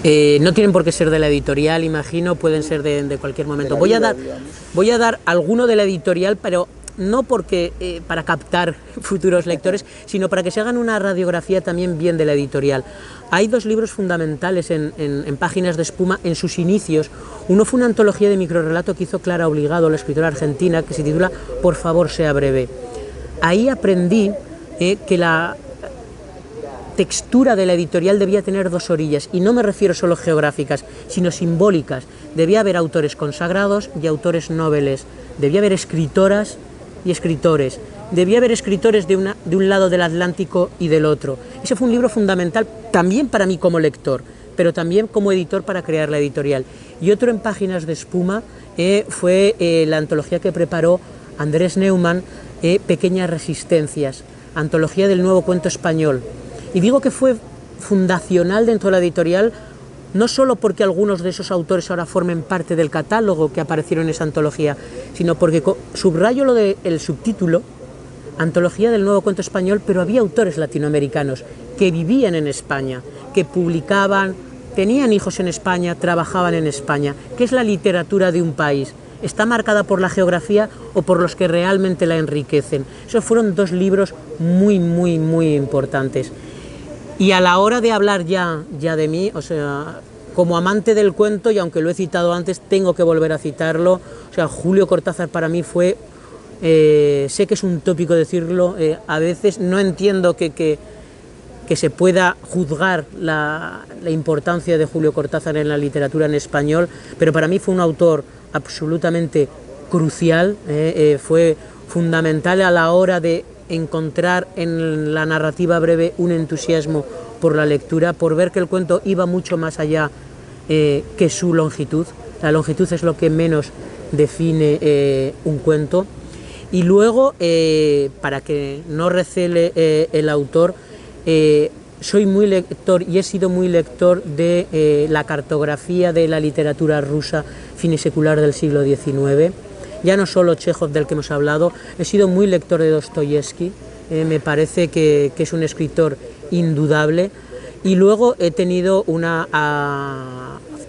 No tienen por qué ser de la editorial, imagino, pueden ser de cualquier momento. Voy a dar alguno de la editorial, pero no porque para captar futuros lectores, sino para que se hagan una radiografía también bien de la editorial. Hay dos libros fundamentales en Páginas de Espuma, en sus inicios. Uno fue una antología de microrrelato que hizo Clara Obligado, la escritora argentina, que se titula Por favor, sea breve. Ahí aprendí que la textura de la editorial debía tener dos orillas, y no me refiero solo geográficas, sino simbólicas. Debía haber autores consagrados y autores noveles, debía haber escritoras y escritores, debía haber escritores de un lado del Atlántico y del otro. Ese fue un libro fundamental también para mí como lector, pero también como editor para crear la editorial. Y otro en Páginas de Espuma fue la antología que preparó Andrés Neumann, Pequeñas Resistencias, antología del nuevo cuento español. Y digo que fue fundacional dentro de la editorial, no solo porque algunos de esos autores ahora formen parte del catálogo que aparecieron en esa antología, sino porque subrayo lo del subtítulo, antología del nuevo cuento español, pero había autores latinoamericanos que vivían en España, que publicaban, tenían hijos en España, trabajaban en España. ¿Qué es la literatura de un país? ¿Está marcada por la geografía o por los que realmente la enriquecen? Esos fueron dos libros muy, muy, muy importantes. Y a la hora de hablar ya de mí, o sea, como amante del cuento, y aunque lo he citado antes, tengo que volver a citarlo, o sea, Julio Cortázar para mí fue, sé que es un tópico decirlo, a veces no entiendo que se pueda juzgar la importancia de Julio Cortázar en la literatura en español, pero para mí fue un autor absolutamente crucial, fue fundamental a la hora de encontrar en la narrativa breve un entusiasmo por la lectura, por ver que el cuento iba mucho más allá que su longitud. La longitud es lo que menos define un cuento. Y luego, para que no recele el autor, soy muy lector y he sido muy lector de la cartografía de la literatura rusa finisecular del siglo XIX. Ya no solo Chejov, del que hemos hablado, he sido muy lector de Dostoyevsky, me parece que es un escritor indudable, y luego he tenido un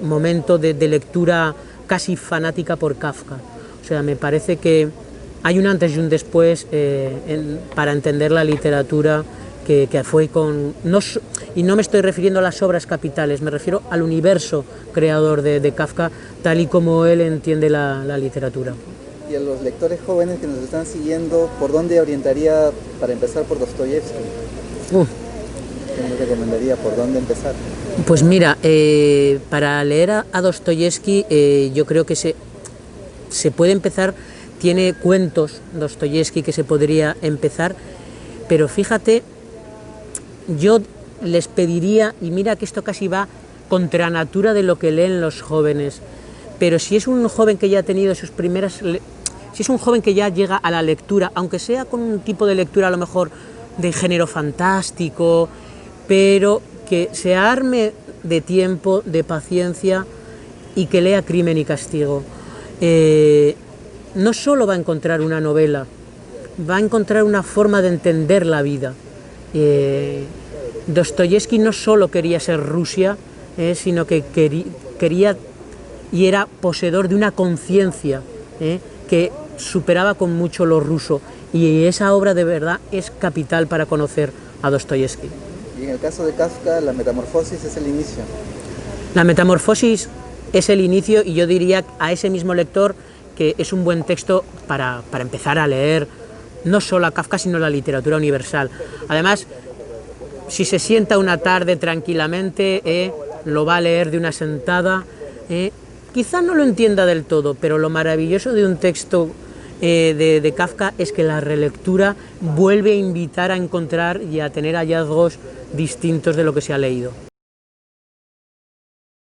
momento de lectura casi fanática por Kafka. O sea, me parece que hay un antes y un después para entender la literatura que fue con... y no me estoy refiriendo a las obras capitales, me refiero al universo creador de Kafka, tal y como él entiende la literatura. Y a los lectores jóvenes que nos están siguiendo, ¿por dónde orientaría para empezar por Dostoyevsky? ¿Qué nos recomendaría? ¿Por dónde empezar? Pues mira, para leer a Dostoyevsky yo creo que se puede empezar, tiene cuentos Dostoyevsky que se podría empezar, pero fíjate, yo les pediría, y mira que esto casi va contra natura de lo que leen los jóvenes, pero si es un joven que ya ha tenido sus primeras... Si es un joven que ya llega a la lectura, aunque sea con un tipo de lectura a lo mejor de género fantástico, pero que se arme de tiempo, de paciencia y que lea Crimen y Castigo. No solo va a encontrar una novela, va a encontrar una forma de entender la vida. Dostoyevsky no solo quería ser Rusia, sino que quería y era poseedor de una conciencia que superaba con mucho lo ruso, y esa obra de verdad es capital para conocer a Dostoyevsky. Y en el caso de Kafka, la metamorfosis es el inicio. La metamorfosis es el inicio, y yo diría a ese mismo lector que es un buen texto para empezar a leer no solo a Kafka, sino la literatura universal. Además, si se sienta una tarde tranquilamente, lo va a leer de una sentada. Quizá no lo entienda del todo, pero lo maravilloso de un texto de Kafka es que la relectura vuelve a invitar a encontrar y a tener hallazgos distintos de lo que se ha leído.